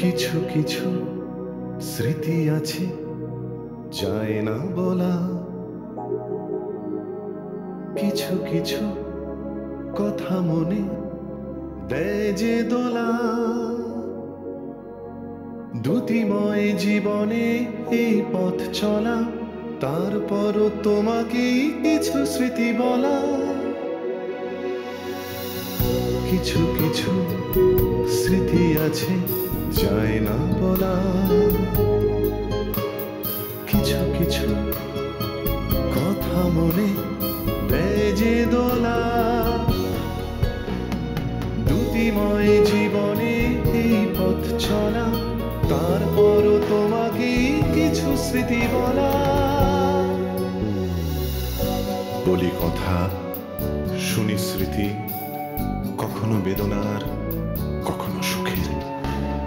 কিছু কিছু স্মৃতি আছে যায় না বলা, কিছু কিছু কথা মনে দেয় যে দোলা। দ্যুতিময় জীবনে এই পথ চলা, তারপরও তোমাকে কিছু স্মৃতি বলা। কিছু কিছু স্মৃতি আছে যায় না বলা, কিছু কিছু কথা মনে দেয় যে দোলা। দ্যুতিময় জীবনে এই পথ চলা, তারপরও তোমাকে কিছু স্মৃতি বলা। বলি কথা, শুনি স্মৃতি, কখনো বেদনার, কখনো সুখের,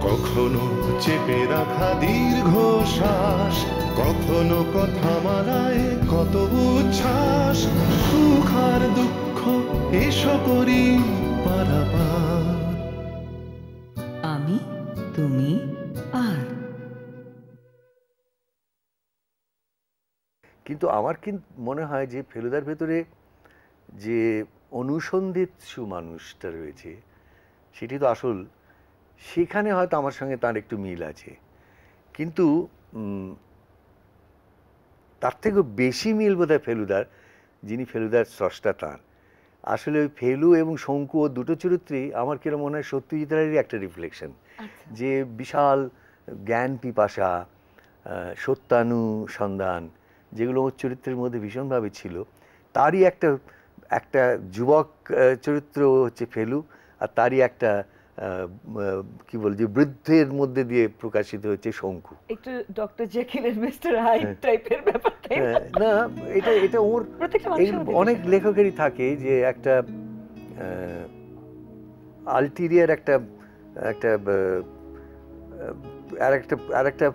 কখনো চেপে রাখা দীর্ঘ শ্বাস, কখনো কথা মালায় কত উচ্ছ্বাস। সুখ আর দুঃখ এসো করি পারাপার। আমি, তুমি আর। কিন্তু আমার কিন্তু মনে হয় যে ফেলুদার ভেতরে যে অনুসন্ধিৎসু মানুষটা রয়েছে সেটি তো আসল, সেখানে হয়তো আমার সঙ্গে তার একটু মিল আছে। কিন্তু তার থেকেও বেশি মিল বোধহয় ফেলুদার, যিনি ফেলুদার স্রষ্টা তাঁর। আসলে ওই ফেলু এবং শঙ্কু ও দুটো চরিত্রেই আমার কিরকম মনে হয় সত্যজিৎ রায়েরই একটা রিফ্লেকশন। যে বিশাল জ্ঞান পিপাসা, সত্যানুসন্ধান, যেগুলো ওর চরিত্রের মধ্যে ভীষণভাবে ছিল, তারই একটা একটা যুবক চরিত্র হচ্ছে ফেলু, আর তারই একটা কি বল যে বৃদ্ধের মধ্যে দিয়ে প্রকাশিত হচ্ছে শঙ্কু। একটু doctor Jekyll and mister Hyde টাইপের ব্যাপার। না, এটা ওর অনেক লেখকেরই থাকে যে একটা আলটিরিয়ার একটা একটা আরেকটা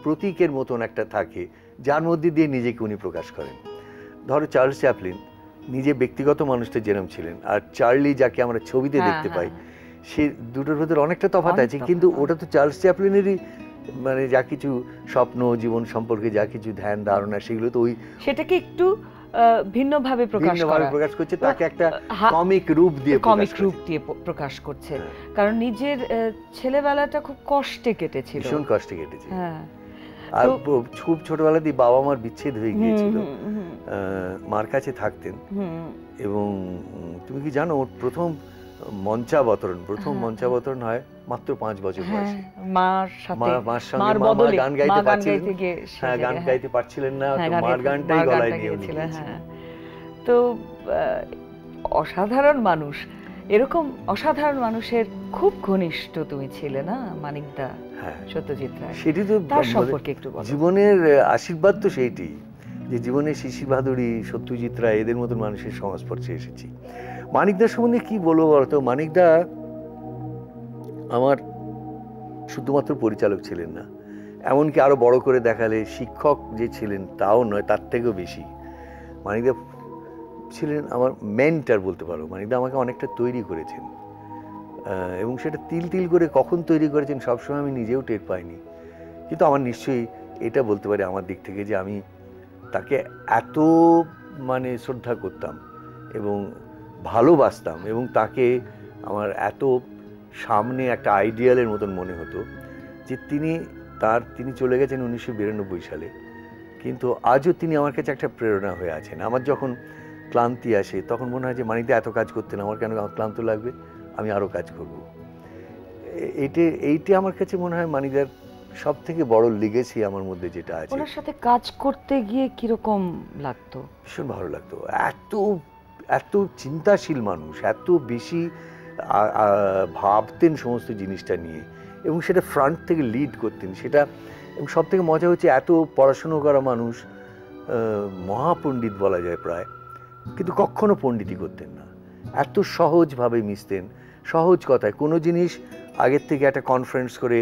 প্রতীকের মতন একটা থাকে, যার মধ্যে দিয়ে নিজেকে উনি প্রকাশ করেন। ধরো চার্লস চ্যাপলিন নিজে ব্যক্তিগত মানুষটা যেরকম ছিলেন, আর চার্লি যাকে আমরা ছবিতে দেখতে পাই, সে দুটোর ভেতরে অনেকটা তফাৎ আছে। কিন্তু ওটা তো চার্লস চ্যাপলিনেরই মানে যা কিছু স্বপ্ন, জীবন সম্পর্কে যা কিছু ধ্যান ধারণা, সেগুলো তো ওই সেটাকে একটু ভিন্নভাবে প্রকাশ করছে, তাকে একটা কমিক রূপ দিয়ে প্রকাশ করছে। কারণ নিজের ছেলেবেলাটা খুব কষ্টে কেটেছিল, ভীষণ কষ্টে কেটেছে। আর খুব ছোটবেলাতেই বাবা মার বিচ্ছেদ হয়ে গিয়েছিল, মার কাছে থাকতেন। এবং তুমি কি জানো ওর প্রথম মঞ্চাবতরণ হয় মাত্র 5 বছর বয়সে। মার সঙ্গে মা গান গাইতে পারছিলেন, গান গাইতে পারছিলেন না, মার গানটাই গলায় নিয়ে গিয়েছিলেন। তো অসাধারণ মানুষ, এরকম অসাধারণ মানুষের খুব ঘনিষ্ঠ তুমি ছিলে না মানিকদা, সত্যজিৎ রায়। সেটি তো তার সম্পর্কে একটু বলো। জীবনের আশীর্বাদ তো সেইটি, যে জীবনে শিশির ভাদুড়ী, সত্যজিৎ রায়, এদের মতন মানুষের সংস্পর্শে এসেছি। মানিকদার সম্বন্ধে কি বলবো বলতো, মানিকদা আমার শুধুমাত্র পরিচালক ছিলেন না, এমনকি আরো বড় করে দেখালে শিক্ষক যে ছিলেন তাও নয়, তার থেকেও বেশি। মানিকদা ছিলেন আমার মেন্টর বলতে পারো। মানিকদা আমাকে অনেকটা তৈরি করেছেন, এবং সেটা তিল তিল করে কখন তৈরি করেছেন সবসময় আমি নিজেও টের পাইনি। কিন্তু আমার নিশ্চয়ই এটা বলতে পারি আমার দিক থেকে যে আমি তাকে এত মানে শ্রদ্ধা করতাম এবং ভালোবাসতাম, এবং তাকে আমার এত সামনে একটা আইডিয়ালের মতন মনে হতো যে তিনি চলে গেছেন 1992 সালে, কিন্তু আজও তিনি আমার কাছে একটা প্রেরণা হয়ে আছেন। আমার যখন ক্লান্তি আসে তখন মনে হয় যে মানিকদা এত কাজ করতেন, আমার কেন ক্লান্ত লাগবে, আমি আরও কাজ করব। এইটা আমার কাছে মনে হয় মানিকদার সব থেকে বড় লিগেসি আমার মধ্যে যেটা আছে। ওনার সাথে কাজ করতে গিয়ে কিরকম লাগতো? ভীষণ ভালো লাগতো। এত চিন্তাশীল মানুষ, এত বেশি ভাবতেন সমস্ত জিনিসটা নিয়ে, এবং সেটা ফ্রন্ট থেকে লিড করতেন সেটা। এবং সব থেকে মজা হচ্ছে এত পড়াশুনো করা মানুষ, মহাপণ্ডিত বলা যায় প্রায়, কিন্তু কখনো পণ্ডিতই করতেন না। এত সহজভাবে মিশতেন, সহজ কথায় কোনো জিনিস আগের থেকে একটা কনফারেন্স করে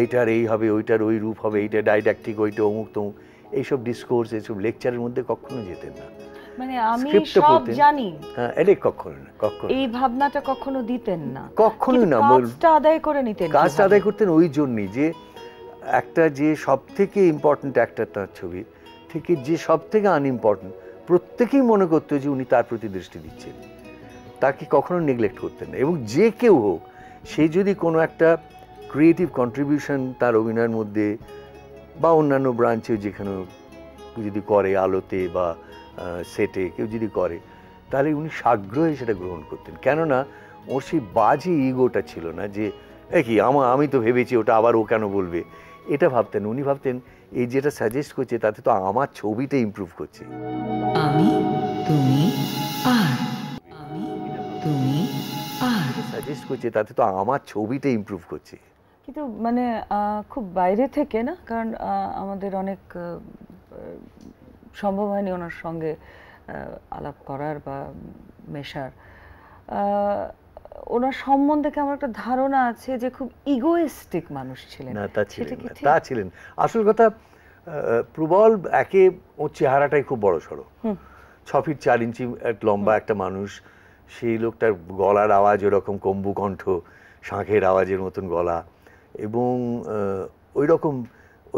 এইটার এই হবে, ওইটার ওই রূপ হবে, এইটা ডাইডাক্টিক, ওইটা অমুক তমুক, এইসব ডিসকোর্স, এইসব লেকচারের মধ্যে কখনো যেতেন না। মানে আমি স্ক্রিপ্টটা সব পড়তেন। জানি হ্যাঁ, এটা কখনো না, কখনো এই ভাবনাটা কখনো দিতেন না, কখনোই না। কাজটা আদায় করে নিতেন। কাজটা কিভাবে? আদায় করতেন ওই জন্যই যে একটা যে সব থেকে ইম্পর্ট্যান্ট অ্যাক্টর তার ছবি থেকে যে সব থেকে আনইম্পর্ট্যান্ট, প্রত্যেকেই মনে করতো যে উনি তার প্রতি দৃষ্টি দিচ্ছেন, তাকে কখনো নেগলেক্ট করতেন না। এবং যে কেউ হোক, সে যদি কোনো একটা ক্রিয়েটিভ কন্ট্রিবিউশন তার অভিনয়ের মধ্যে বা অন্যান্য ব্রাঞ্চেও যেখানে যদি করে, আলোতে বা সেটে কেউ যদি করে, তাহলে উনি সাগ্রহে সেটা গ্রহণ করতেন। কেননা ওর সেই বাজে ইগোটা ছিল না যে কি আমি তো ভেবেছি ওটা, আবার ও কেন বলবে, এটা ভাবতেন। উনি ভাবতেন এই যেটা সাজেস্ট করছে তাতে তো আমার ছবিটা ইমপ্রুভ করছে। আমি, তুমি আর আমি, তুমি আর সাজেস্ট করছে তাতে তো আমার ছবিটা ইমপ্রুভ করছে। কিন্তু মানে খুব বাইরে থেকে না, কারণ আমাদের অনেক সম্ভব হয়নি ওনার সঙ্গে আলাপ করার বা মেশার। ওনার সম্বন্ধে আমার একটা ধারণা আছে যে খুব ইগোইস্টিক মানুষ ছিলেন। না, তা ছিলেন না, তা ছিলেন। আসল কথা, প্রবল একে ওর চেহারাটাই খুব বড় সড়ো, 6 ফিট 4 ইঞ্চি লম্বা একটা মানুষ। সেই লোকটার গলার আওয়াজ ওরকম কম্বু কণ্ঠ, শাঁখের আওয়াজের মতন গলা, এবং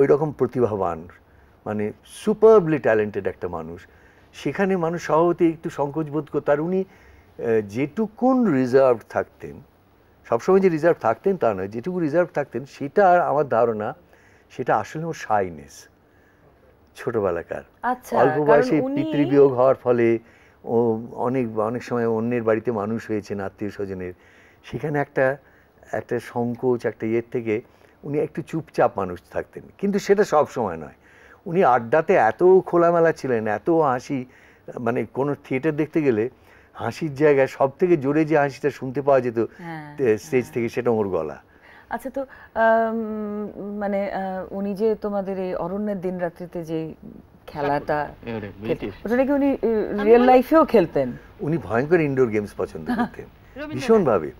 ওই রকম প্রতিভাবান, মানে সুপারবলি ট্যালেন্টেড একটা মানুষ। সেখানে মানুষ স্বভাবতই একটু সংকোচ বোধ করত। আর উনি যেটুকুন রিজার্ভ থাকতেন, সবসময় যে রিজার্ভ থাকতেন তা নয়, যেটুকু রিজার্ভ থাকতেন সেটা আমার ধারণা সেটা আসলে ওর শাইনেস, ছোটবেলাকার অল্প বয়সে পিতৃবিয়োগ হওয়ার ফলে ও অনেক সময় অন্যের বাড়িতে মানুষ হয়েছেন, আত্মীয় স্বজনের, সেখানে একটা সংকোচ, একটা ইয়ের থেকে উনি একটু চুপচাপ মানুষ থাকতেন। কিন্তু সেটা সব সময় নয়। উনি আড্ডাতে এত খোলামেলা ছিলেন, এত হাসি, মানে কোনো থিয়েটার দেখতে গেলে হাসির জায়গায় সব থেকে জোরে যে হাসিটা শুনতে পাওয়া যেত স্টেজ থেকে, সেটা ওর গলা। আচ্ছা, তো মানে উনি যে তোমাদের এই অরণ্যের দিন রাত্রিতে যে খেলাটা, ওটা নাকি উনি রিয়েল লাইফেও খেলতেন? উনি ভয়ঙ্কর ইনডোর গেমস পছন্দ করতেন ভীষণভাবে।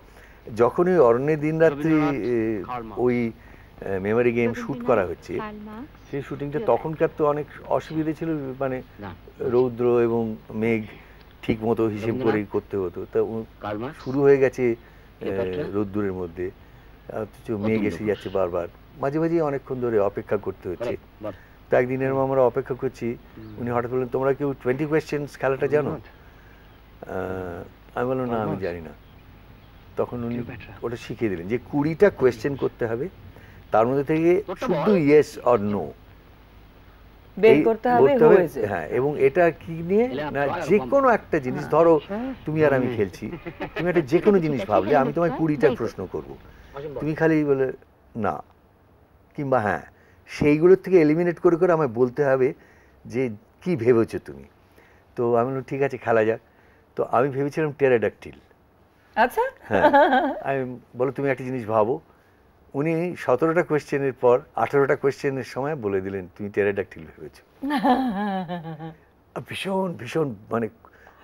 যখন ওই অরণ্যের দিন রাত্রি ওই মেমোরি গেম শুট করা হচ্ছে, সেই শুটিংটা তখনকার তো অনেক অসুবিধে ছিল, মানে রৌদ্র এবং মেঘ ঠিক মতো হিসেব করেই করতে হতো। তা শুরু হয়ে গেছে রোদ্দুরের মধ্যে, অথচ মেঘ এসে যাচ্ছে বারবার, মাঝে মাঝে অনেকক্ষণ ধরে অপেক্ষা করতে হচ্ছে। তো একদিনের আমরা অপেক্ষা করছি, উনি হঠাৎ বললেন, তোমরা কেউ 20 কোয়েশ্চেন্স খেলাটা জানো? আমি বললাম, না, আমি জানি না। তখন উনি ওটা শিখিয়ে দিলেন যে 20টা কোয়েশ্চেন করতে হবে, তার মধ্যে থেকে শুধু ইয়েস অর নো বের করতে হবে। হ্যাঁ, এবং এটা কি নিয়ে না, যে কোনো একটা জিনিস, ধরো তুমি আর আমি খেলছি, তুমি একটা যে কোনো জিনিস ভাবলে আমি তোমায় 20টা প্রশ্ন করব, তুমি খালি বলে না কিংবা হ্যাঁ, সেইগুলোর থেকে এলিমিনেট করে করে আমায় বলতে হবে যে কি ভেবেছো তুমি। তো আমি বললাম, ঠিক আছে, খেলা যাক। তো আমি ভেবেছিলাম টেরাডাকটিল। আচ্ছা, হ্যাঁ, আমি বলো তুমি একটা জিনিস ভাবো। উনি 17টা কোয়েশ্চেনের পর 18টা কোয়েশ্চেনের সময় বলে দিলেন, তুমি টেরাডাকটিল ভেবেছো। ভীষণ ভীষণ মানে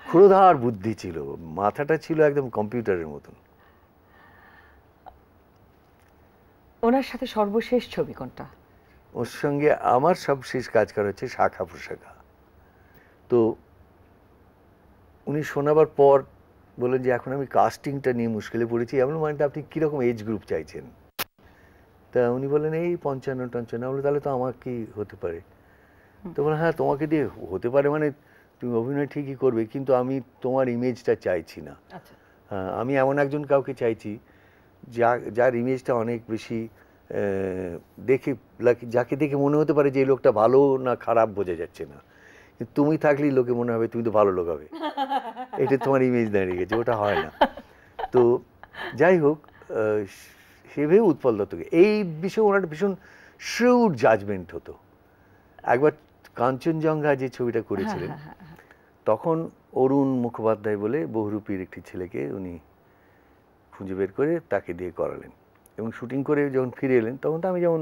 ক্ষুরধার বুদ্ধি ছিল, মাথাটা ছিল একদম কম্পিউটারের মতন। ওনার সাথে সর্বশেষ ছবি কোনটা? ওর সঙ্গে আমার সবশেষ কাজ করা হচ্ছে শাখা প্রশাখা। তো উনি শোনাবার পর বললেন যে এখন আমি কাস্টিংটা নিয়ে মুশকিলে পড়েছি। এমন মানে আপনি কীরকম এজ গ্রুপ চাইছেন? তা উনি বললেন এই 55-55। বলে তাহলে তো আমার কি হতে পারে? তো বললেন, হ্যাঁ, তোমাকে দিয়ে হতে পারে, মানে তুমি অভিনয় ঠিকই করবে, কিন্তু আমি তোমার ইমেজটা চাইছি না। হ্যাঁ, আমি এমন একজন কাউকে চাইছি যার ইমেজটা অনেক বেশি দেখে, যাকে দেখে মনে হতে পারে যে এই লোকটা ভালো না খারাপ বোঝা যাচ্ছে না, তুমি থাকলেই লোকে মনে হবে তুমি তো ভালো লোক হবে, এটা তোমার ইমেজ দাঁড়িয়ে গেছে, ওটা হয় না। তো যাই হোক, সেভাবে উৎপল দত্তকে এই বিষয়ে ওনার ভীষণ শ্রিউড জাজমেন্ট হতো। একবার কাঞ্চনজঙ্ঘা যে ছবিটা করেছিলেন, তখন অরুণ মুখোপাধ্যায় বলে বহুরূপীর একটি ছেলেকে উনি খুঁজে বের করে তাকে দিয়ে করালেন, এবং শুটিং করে যখন ফিরে এলেন তখন তো আমি যেমন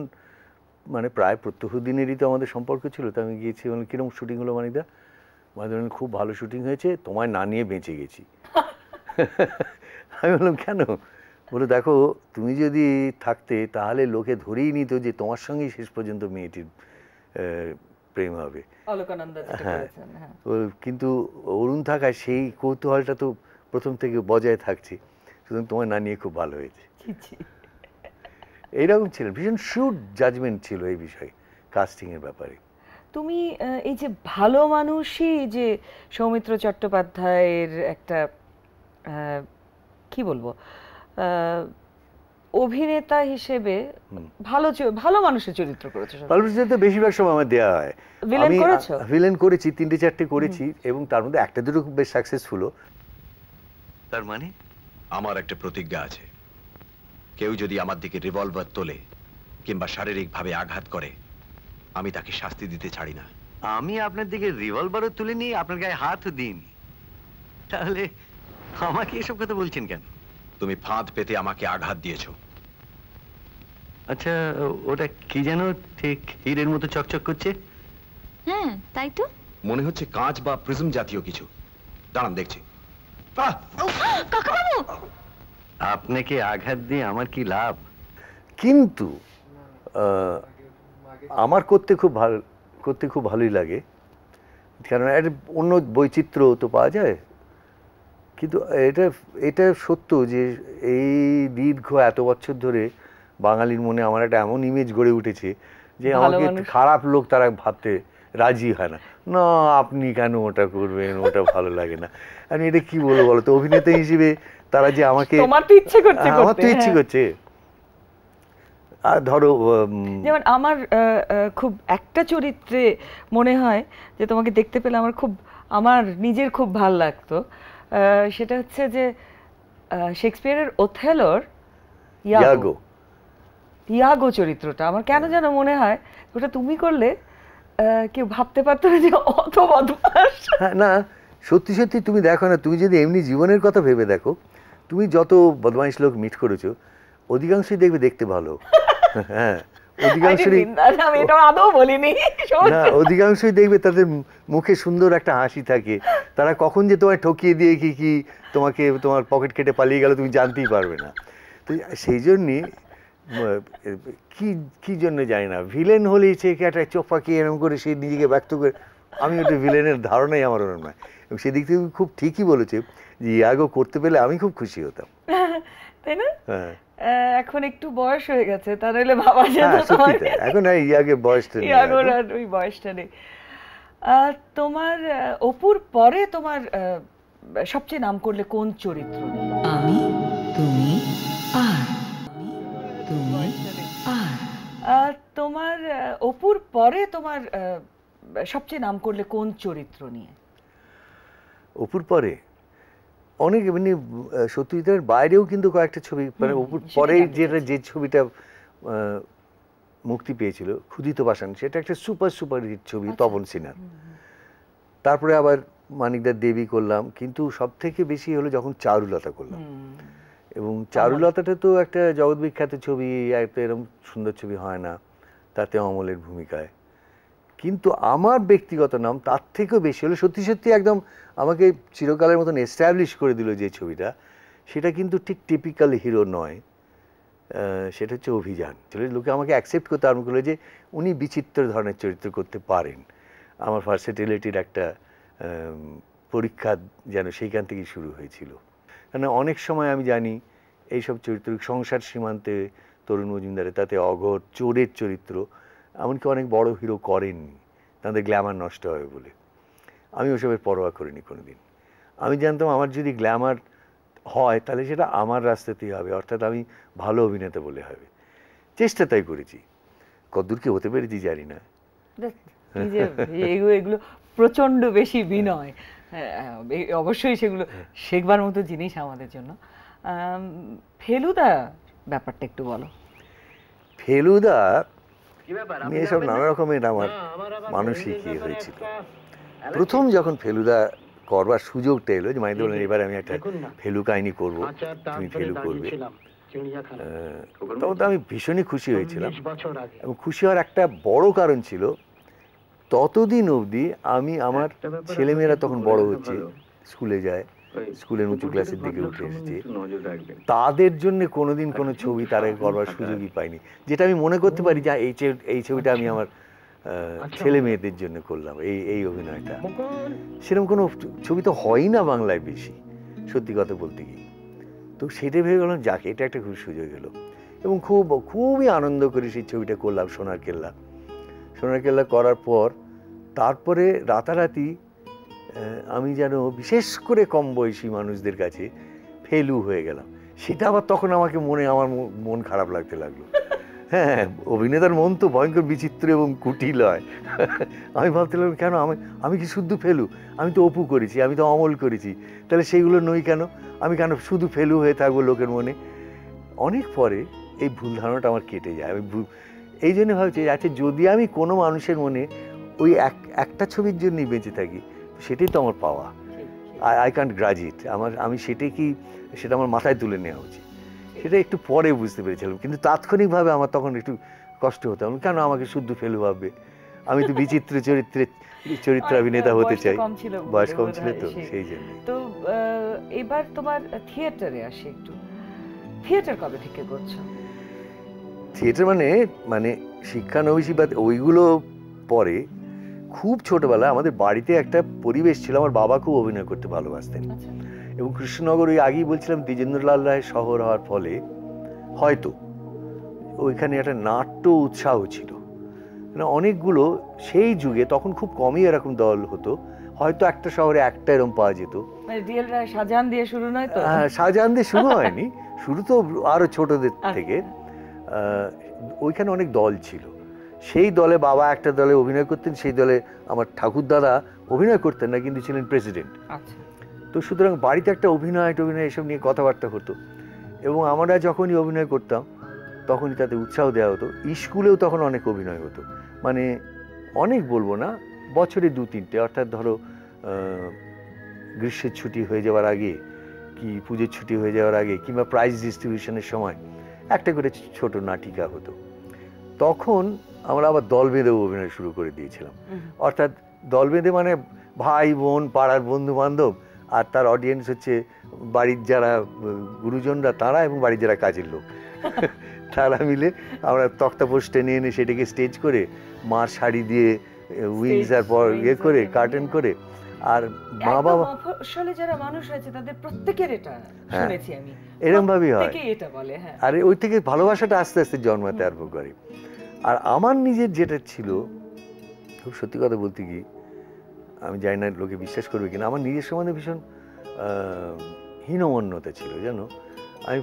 মানে প্রায় প্রত্যহ দিনেরই তো আমাদের সম্পর্ক ছিল। তো আমি গিয়েছি, মানে কীরকম শুটিং হলো মানিকদা? মানে খুব ভালো শুটিং হয়েছে, তোমায় না নিয়ে বেঁচে গেছি। আমি বললাম, কেন? বলে, দেখো, তুমি যদি থাকতে তাহলে লোকে ধরেই নিত যে তোমার সঙ্গেই শেষ পর্যন্ত মেয়েটির প্রেম হবে। হ্যাঁ, কিন্তু অরুণ থাকায় সেই কৌতূহলটা তো প্রথম থেকে বজায় থাকছে, সুতরাং তোমার না নিয়ে খুব ভালো হয়েছে। এইরকম ছিল, ভীষণ শুড জাজমেন্ট ছিল এই বিষয়ে কাস্টিং এর ব্যাপারে। তুমি এই যে ভালো মানুষই যে সৌমিত্র চট্টোপাধ্যায়ের একটা কি বলবো অভিনেতা হিসেবে ভালো মানুষের চরিত্র করেছো। ভালো চরিত্র বেশিরভাগ সময় আমার দেওয়া হয়। ভিলেন করেছো? ভিলেন করেছি, 3-4টে করেছি, এবং তার মধ্যে একটা দুটো খুব বেশ সাকসেসফুল। তার মানে আমার একটা প্রতিজ্ঞা আছে, কেউ যদি আমার দিকে রিভলভার তোলে কিংবা শারীরিকভাবে আঘাত করে, আমি তাকে শাস্তি দিতে ছাড়ি না। আমি আপনার দিকে রিভলভারও তুলে নিই, আপনার গায়ে হাতও দিইনি, তাহলে আমাকে এসব কথা বলছেন কেন? তুমি ফাঁদ পেতে আমাকে আঘাত দিয়েছো। আচ্ছা, ওটা কি যেন ঠিক হীরের মতো চকচক করছে? হ্যাঁ, তাই তো মনে হচ্ছে কাঁচ বা প্রিজম জাতীয় কিছু। দাঁড়ান দেখছি। আপনাকে আঘাত দিয়ে আমার কি লাভ? কিন্তু আমার করতে খুব ভালোই লাগে, কারণ একটা অন্য বৈচিত্র্য তো পাওয়া যায়। কিন্তু এটা সত্য যে এই দীর্ঘ এত বছর ধরে বাঙালির মনে আমার একটা এমন ইমেজ গড়ে উঠেছে যে আমাকে খারাপ লোক তারা ভাবতে রাজি হয় না। না, আপনি কেন ওটা করবেন, ওটা ভালো লাগে না। আমি এটা কি বলবো বলো তো, অভিনেতা হিসেবে তারা যে আমাকে, আমার তো ইচ্ছে করছে। আর ধরো যেমন আমার খুব একটা চরিত্রে মনে হয় যে তোমাকে দেখতে পেলে আমার নিজের খুব ভাল লাগতো, সেটা হচ্ছে যে শেক্সপিয়ারের ওথেলোর ইয়াগো চরিত্রটা আমার কেন যেন মনে হয় ওটা তুমি করলে কেউ ভাবতে পারতো না যে অত বদমাশ। না, সত্যি সত্যি তুমি দেখো না, তুমি যদি এমনি জীবনের কথা ভেবে দেখো, তুমি যত বদমাইশ লোক মিট করেছো অধিকাংশই দেখবে দেখতে ভালো। হ্যাঁ, অধিকাংশই দেখবে তাদের মুখে সুন্দর একটা হাসি থাকে, তারা কখন যে তোমায় ঠকিয়ে দিয়ে কি তোমাকে তোমার পকেট কেটে পালিয়ে গেল তুমি জানতেই পারবে না। তো সেই জন্যে কি জন্য জানি না, ভিলেন হলেই সে একটা চোখ পাকিয়ে এরকম করে সে নিজেকে ব্যক্ত করে, আমি ওটা ভিলেনের ধারণাই আমার ওরকম নয়। এবং সেদিক থেকে খুব ঠিকই বলেছে যে ইয়াগো করতে পেলে আমি খুব খুশি হতাম, তাই না? হ্যাঁ, এখন একটু বয়স হয়ে গেছে, তাহলে ভাবা যেত এখন ইয়াগের বয়সটা নেই। তোমার অপুর পরে তোমার সবচেয়ে নাম করলে কোন চরিত্র? আমি, তুমি আর তোমার অপুর পরে তোমার সবচেয়ে নাম করলে কোন চরিত্র নিয়ে? অপুর পরে অনেক, মানে সত্যজিতের বাইরেও কিন্তু কয়েকটা ছবি, মানে অপুর পরে যে ছবিটা মুক্তি পেয়েছিল ক্ষুধিত পাষাণ, সেটা একটা সুপার হিট ছবি তপন সিনহার। তারপরে আবার মানিকদার দেবী করলাম, কিন্তু সব থেকে বেশি হলো যখন চারুলতা করলাম। এবং চারুলতাটা তো একটা জগৎ বিখ্যাত ছবি, এরকম সুন্দর ছবি হয় না, তাতে অমলের ভূমিকায়। কিন্তু আমার ব্যক্তিগত নাম তার থেকেও বেশি হলো, সত্যি একদম আমাকে চিরকালের মতন এস্টাবলিশ করে দিল যে ছবিটা, সেটা কিন্তু ঠিক টিপিক্যাল হিরো নয়, সেটা হচ্ছে অভিযান। লোকে আমাকে অ্যাকসেপ্ট করতে আরম্ভ করলো যে উনি বিচিত্র ধরনের চরিত্র করতে পারেন। আমার ভার্সেটিলিটির একটা পরীক্ষা যেন সেইখান থেকেই শুরু হয়েছিল। কেন অনেক সময় আমি জানি এইসব চরিত্র, সংসার সীমান্তে তরুণ মজুমদারে, তাতে অঘট চোরের চরিত্র এমনকি অনেক বড় হিরো করেননি, তাদের গ্ল্যামার নষ্ট হবে বলে। আমি ওসবের পরোয়া করিনি কোনোদিন। আমি জানতাম আমার যদি গ্ল্যামার হয় তাহলে সেটা আমার রাস্তাতেই হবে, অর্থাৎ আমি ভালো অভিনেতা বলে হবে। চেষ্টা তাই করেছি, কতদূর কি হতে পেরেছি জানি না। এগুলো প্রচন্ড বেশি বিনয়, অবশ্যই সেগুলো শেখবার মতো জিনিস আমাদের জন্য। ফেলুদা ব্যাপারটা একটু বলো। ফেলুদা এসব নানা রকমের আমার মানসিক ইয়ে হয়েছিল। প্রথম যখন ফেলুদা করবার সুযোগটা এলো, যে মাইন্দ বললেন এবার আমি একটা ফেলু কাহিনী করবো, তুমি ফেলু করবে, তখন তো আমি ভীষণই খুশি হয়েছিলাম। এবং খুশি হওয়ার একটা বড় কারণ ছিল, ততদিন অবধি আমি, আমার ছেলেমেয়েরা তখন বড় হচ্ছে, স্কুলে যায়, স্কুলের উঁচু ক্লাসের দিকে উঠে এসেছে, তাদের জন্য কোনোদিন কোনো ছবি তারা করবার সুযোগই পাইনি, যেটা আমি মনে করতে পারি যে এই ছবিটা আমি আমার ছেলে মেয়েদের জন্য করলাম এই অভিনয়টা। সেরকম কোনো ছবি তো হয় না বাংলায় বেশি, সত্যি কথা বলতে গিয়ে। তো সেটা ভেবে গেলাম যাকে এটা একটা খুব সুযোগ এলো, এবং খুবই আনন্দ করে সেই ছবিটা করলাম সোনার কেল্লা করার পর তারপরে রাতারাতি আমি যেন বিশেষ করে কম বয়সী মানুষদের কাছে ফেলু হয়ে গেলাম। সেটা আবার তখন আমার মন খারাপ লাগতে লাগলো। হ্যাঁ, অভিনেতার মন তো ভয়ঙ্কর বিচিত্র এবং কুটিল হয়। আমি ভাবতে লাগলাম কেন আমি কি শুধু ফেলু? আমি তো অপু করেছি, আমি তো অমল করেছি, তাহলে সেইগুলো নই কেন? আমি কেন শুধু ফেলু হয়ে থাকবো লোকের মনে? অনেক পরে এই ভুল ধারণাটা আমার কেটে যায়। আমি এই জন্য ভাবছি আচ্ছা, যদি আমি কোনো মানুষের মনে ওই একটা ছবির জন্যই বেঁচে থাকি, সেটাই তো আমার পাওয়া। আই ক্যান্ট গ্রাজ ইট। আমি সেটা আমার মাথায় তুলে নেওয়া উচিত। সেটা একটু পরে বুঝতে পেরেছিলাম, কিন্তু তাৎক্ষণিকভাবে আমার তখন একটু কষ্ট হতো। কেন আমাকে শুদ্ধ ফেলু ভাববে? আমি তো বিচিত্র চরিত্র অভিনেতা হতে চাই। বয়স কম ছিল তো, সেই জন্য। তো এবার তোমার থিয়েটারে আসে একটু। থিয়েটার কবে থেকে করছো? থিয়েটার মানে শিক্ষানবিশী বা ওইগুলো পরে, খুব ছোটবেলা আমাদের বাড়িতে একটা পরিবেশ ছিল। আমার বাবা খুব অভিনয় করতে ভালোবাসতেন, এবং কৃষ্ণনগর ওই আগেই বলছিলাম দ্বিজেন্দ্রলাল রায়ের শহর হওয়ার ফলে হয়তো ওইখানে একটা নাট্য উৎসাহ ছিল। অনেকগুলো সেই যুগে তখন খুব কমই এরকম দল হতো, হয়তো একটা শহরে একটা এরকম পাওয়া যেত। শাহজাহান দিয়ে শুরু নয় তো? হ্যাঁ, শাহজাহান দিয়ে শুরু হয়নি, শুরু তো আরো ছোটদের থেকে। ওইখানে অনেক দল ছিল, সেই দলে বাবা একটা দলে অভিনয় করতেন, সেই দলে আমার ঠাকুরদাদা অভিনয় করতেন না, কিন্তু ছিলেন প্রেসিডেন্ট। তো সুতরাং বাড়িতে একটা অভিনয় এসব নিয়ে কথাবার্তা হতো, এবং আমরা যখনই অভিনয় করতাম তখনই তাতে উৎসাহ দেওয়া হতো। স্কুলেও তখন অনেক অভিনয় হতো, মানে অনেক বলবো না, বছরে 2-3টে, অর্থাৎ ধরো গ্রীষ্মের ছুটি হয়ে যাওয়ার আগে, কি পুজোর ছুটি হয়ে যাওয়ার আগে, কিংবা প্রাইজ ডিস্ট্রিবিউশনের সময় একটা করে ছোট নাটিকা হতো। তখন আমরা আবার দল বেঁধেও অভিনয় শুরু করে দিয়েছিলাম। অর্থাৎ দল বেঁধে মানে ভাই বোন, পাড়ার বন্ধু বান্ধব, আর তার অডিয়েন্স হচ্ছে বাড়ির যারা গুরুজনরা তারা, এবং বাড়ির যারা কাজের লোক তারা মিলে আমরা তক্তাপোষ টেনে এনে সেটাকে স্টেজ করে, মার শাড়ি দিয়ে উইংস আর পর করে কার্টেন করে, আর মা বাবা আসলে যারা মানুষ আছে তাদের প্রত্যেকের এটা শুনেছি আমি, এরকম ভাবেই হয়। এটা বলে হ্যাঁ, আর ওই থেকে ভালোবাসাটা আস্তে আস্তে জন্মাতে আরম্ভ করে। আর আমার নিজের যেটা ছিল, খুব সত্যি কথা বলতে কি, আমি জানি না লোকে বিশ্বাস করবে কিনা, আমার নিজের সম্বন্ধে ভীষণ হীনমন্যতা ছিল জানো। আমি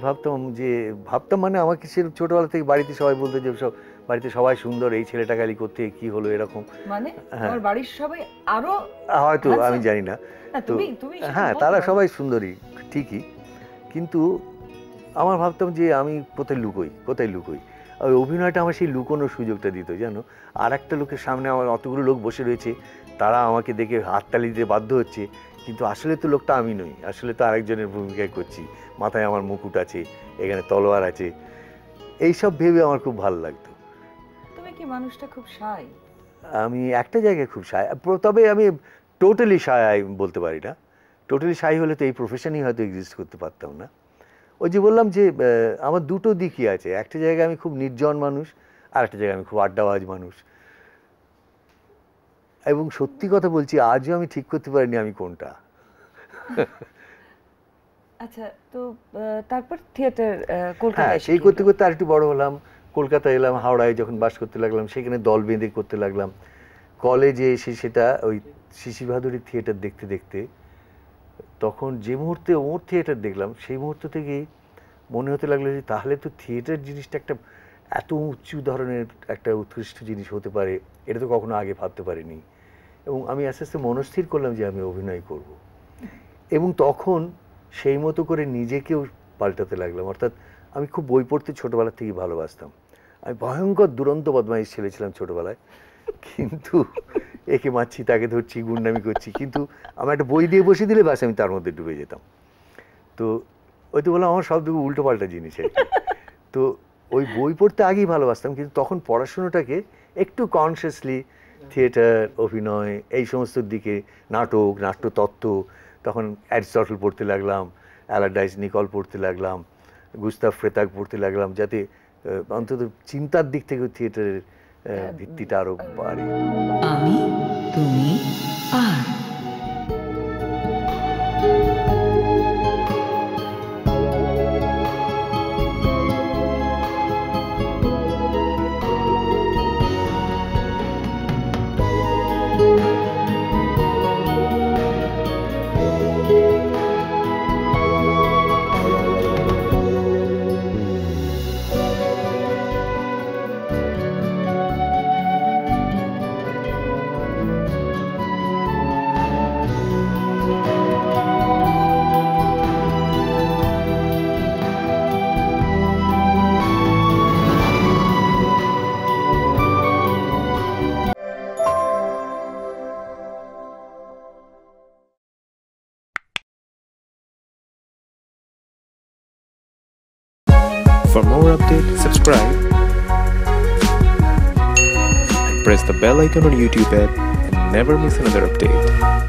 ভাবতাম মানে আমাকে সেরকম ছোটবেলা থেকে বাড়িতে সবাই বলতো যে সব বাড়িতে সবাই সুন্দর, এই ছেলেটা খালি করতে কি হলো এরকম। মানে আমার বাড়ির সবাই আরো হয়তো আমি জানি না তো, হ্যাঁ তারা সবাই সুন্দরী ঠিকই, কিন্তু আমার ভাবতাম যে আমি কোথায় লুকোই। ওই অভিনয়টা আমার সেই লুকোনোর সুযোগটা দিত জানো। আর একটা লোকের সামনে আমার অতগুলো লোক বসে রয়েছে, তারা আমাকে দেখে হাততালি দিতে বাধ্য হচ্ছে, কিন্তু আসলে তো লোকটা আমি নই, আসলে তো আরেকজনের ভূমিকায় করছি। মাথায় আমার মুকুট আছে, এখানে তলোয়ার আছে, এইসব ভেবে আমার খুব ভালো লাগতো। তুমি কি মানুষটা খুব শাই? আমি একটা জায়গায় খুব শাই, তবে আমি টোটালি শাই বলতে পারি না। টোটালি শাই হলে তো এই প্রফেশনই হয়তো এক্সিস্ট করতে পারতাম না। ওই যে বললাম যে আমার দুটো দিকই আছে, একটা জায়গায় আমি খুব নির্জন মানুষ, আর একটা জায়গায় আমি খুব আড্ডাবাজ মানুষ। এবং সত্যি কথা বলছি, আজও আমি ঠিক করতে পারিনি আমি কোনটা। আচ্ছা, তো তারপর থিয়েটার কলকাতায় সেই করতে করতে আর একটু বড় হলাম, কলকাতা এলাম, হাওড়ায় যখন বাস করতে লাগলাম সেখানে দল বেঁধে করতে লাগলাম। কলেজে এসে সেটা ওই শিশির ভাদুরী থিয়েটার দেখতে দেখতে, তখন যে মুহূর্তে ওর থিয়েটার দেখলাম, সেই মুহূর্ত থেকেই মনে হতে লাগলো যে তাহলে তো থিয়েটার জিনিসটা একটা এত উঁচু ধরনের একটা উৎকৃষ্ট জিনিস হতে পারে, এটা তো কখনো আগে ভাবতে পারিনি। এবং আমি আস্তে আস্তে মনস্থির করলাম যে আমি অভিনয় করব, এবং তখন সেই মতো করে নিজেকেও পাল্টাতে লাগলাম। অর্থাৎ আমি খুব বই পড়তে ছোটোবেলা থেকেই ভালোবাসতাম। আমি ভয়ঙ্কর দুরন্ত বদমাইশ ছেলে ছিলাম ছোটোবেলায়, কিন্তু একে মারছি তাকে ধরছি, গুন্ডামি করছি, কিন্তু আমার একটা বই দিয়ে বসে দিলে ব্যাস আমি তার মধ্যে ডুবে যেতাম। তো ওই তো বললাম আমার সব থেকে উল্টো পাল্টা জিনিস আর কি। তো ওই বই পড়তে আগেই ভালোবাসতাম, কিন্তু তখন পড়াশুনোটাকে একটু কনসিয়াসলি থিয়েটার, অভিনয়, এই সমস্ত দিকে, নাট্যতত্ত্ব, তখন অ্যারিস্টটল পড়তে লাগলাম, অ্যালার্ডাইস নিকল পড়তে লাগলাম, গুস্তাভ ফ্রেতাগ পড়তে লাগলাম, যাতে অন্তত চিন্তার দিক থেকে থিয়েটারের ভিত্তিটা আরো বাড়ে। আমি, তুমি আর For more updates, subscribe and press the bell icon on YouTube app and never miss another update.